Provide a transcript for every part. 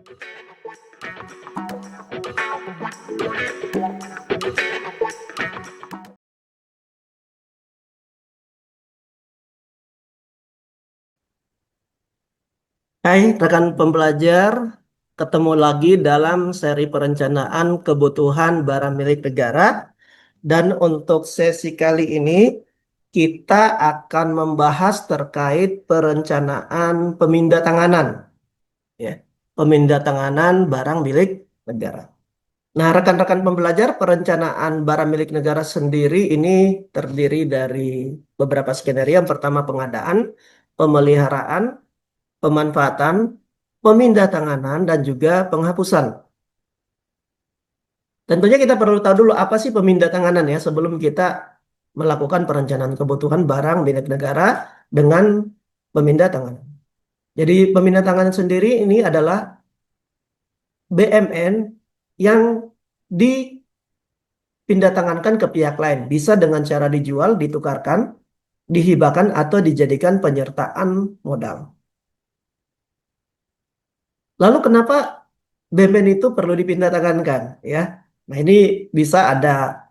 Hai rekan pembelajar, ketemu lagi dalam seri perencanaan kebutuhan barang milik negara. Dan untuk sesi kali ini, kita akan membahas terkait perencanaan pemindatanganan, ya, pemindatanganan barang milik negara. Nah, rekan-rekan pembelajar, perencanaan barang milik negara sendiri ini terdiri dari beberapa skenario. Yang pertama pengadaan, pemeliharaan, pemanfaatan, pemindatanganan, dan juga penghapusan. Tentunya kita perlu tahu dulu apa sih pemindatanganan ya sebelum kita melakukan perencanaan kebutuhan barang milik negara dengan pemindatanganan. Jadi pemindatanganan sendiri ini adalah BMN yang dipindatangankan ke pihak lain. Bisa dengan cara dijual, ditukarkan, dihibahkan, atau dijadikan penyertaan modal. Lalu kenapa BMN itu perlu dipindatangankan ya? Nah, ini bisa ada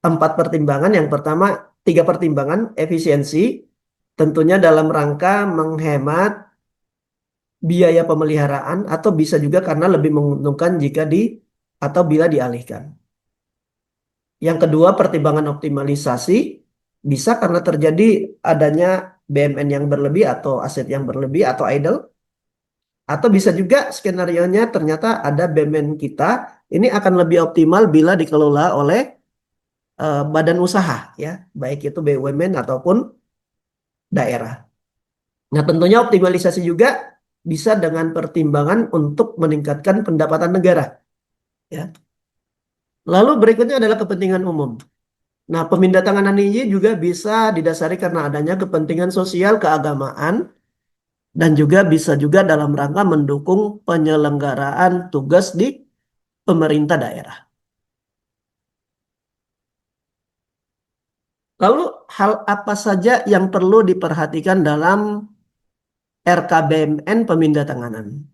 4 pertimbangan. Yang pertama, 3 pertimbangan efisiensi, tentunya dalam rangka menghemat biaya pemeliharaan atau bisa juga karena lebih menguntungkan jika atau bila dialihkan. Yang kedua, pertimbangan optimalisasi, bisa karena terjadi adanya BMN yang berlebih atau aset yang berlebih atau idle. Atau bisa juga skenario-nya ternyata ada BUMN kita ini akan lebih optimal bila dikelola oleh badan usaha ya, baik itu BUMN ataupun daerah. Nah, tentunya optimalisasi juga bisa dengan pertimbangan untuk meningkatkan pendapatan negara ya. Lalu berikutnya adalah kepentingan umum. Nah, pemindatanganan ini juga bisa didasari karena adanya kepentingan sosial keagamaan dan juga bisa juga dalam rangka mendukung penyelenggaraan tugas di pemerintah daerah. Lalu hal apa saja yang perlu diperhatikan dalam RKBMN pemindatanganan?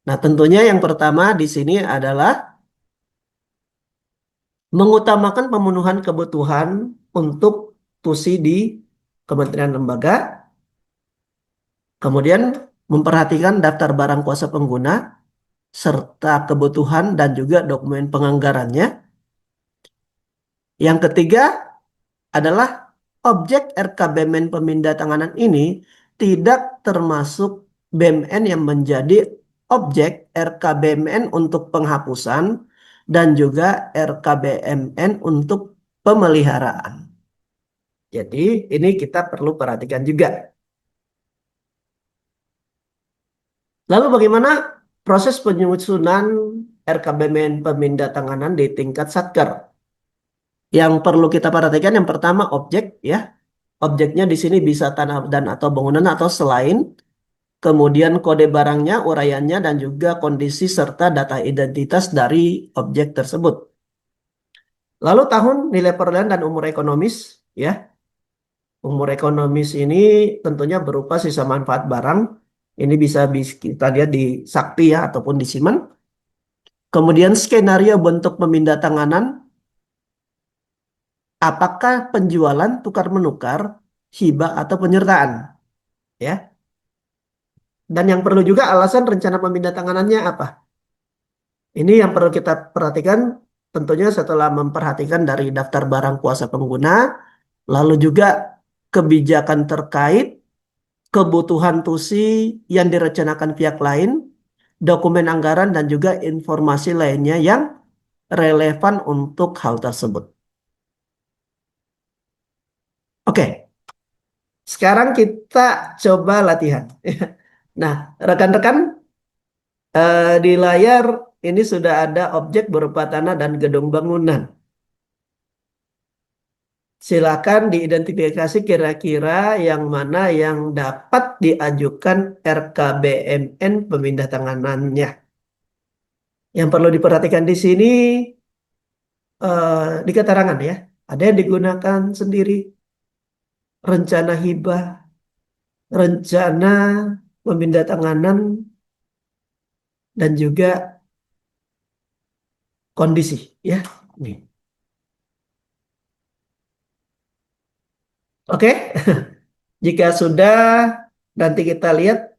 Nah, tentunya yang pertama di sini adalah mengutamakan pemenuhan kebutuhan untuk tusi di kementerian lembaga, kemudian memperhatikan daftar barang kuasa pengguna serta kebutuhan dan juga dokumen penganggarannya. Yang ketiga adalah objek RKBMN pemindatanganan ini tidak termasuk BMN yang menjadi objek RKBMN untuk penghapusan dan juga RKBMN untuk pemeliharaan. Jadi ini kita perlu perhatikan juga. Lalu bagaimana proses penyusunan RKBMN pemindatanganan di tingkat Satker? Yang perlu kita perhatikan yang pertama objek ya. Objeknya di sini bisa tanah dan atau bangunan atau selain, kemudian kode barangnya, uraiannya, dan juga kondisi serta data identitas dari objek tersebut. Lalu tahun, nilai perolehan dan umur ekonomis, ya. Umur ekonomis ini tentunya berupa sisa manfaat barang. Ini bisa kita lihat di Sakti ya ataupun di Simen. Kemudian skenario bentuk pemindatanganan, apakah penjualan tukar menukar, hibah atau penyertaan, ya. Dan yang perlu juga alasan rencana pemindatanganannya apa? Ini yang perlu kita perhatikan tentunya setelah memperhatikan dari daftar barang kuasa pengguna, lalu juga kebijakan terkait, kebutuhan TUSI yang direncanakan pihak lain, dokumen anggaran dan juga informasi lainnya yang relevan untuk hal tersebut. Oke, sekarang kita coba latihan. Nah, rekan-rekan, di layar ini sudah ada objek berupa tanah dan gedung bangunan. Silakan diidentifikasi kira-kira yang mana yang dapat diajukan RKBMN pemindah tanganannya. Yang perlu diperhatikan di sini di keterangan ya. Ada yang digunakan sendiri, rencana hibah, rencana pemindah tanganan, dan juga kondisi ya. Nih. Oke. Jika sudah, nanti kita lihat.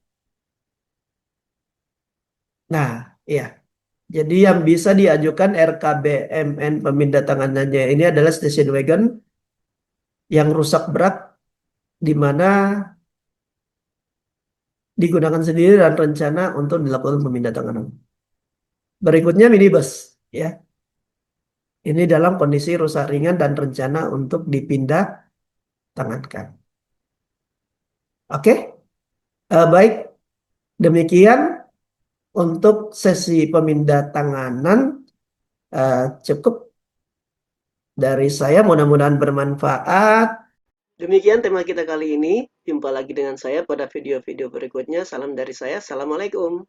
Nah, ya. Jadi yang bisa diajukan RKBMN pemindah tanganannya ini adalah station wagon yang rusak berat di mana digunakan sendiri dan rencana untuk dilakukan pemindah tanganan. Berikutnya minibus ya. Ini dalam kondisi rusak ringan dan rencana untuk dipindah tangankan. Oke, baik. Demikian untuk sesi pemindah tanganan cukup dari saya. Mudah-mudahan bermanfaat. Demikian tema kita kali ini. Jumpa lagi dengan saya pada video-video berikutnya. Salam dari saya. Assalamualaikum.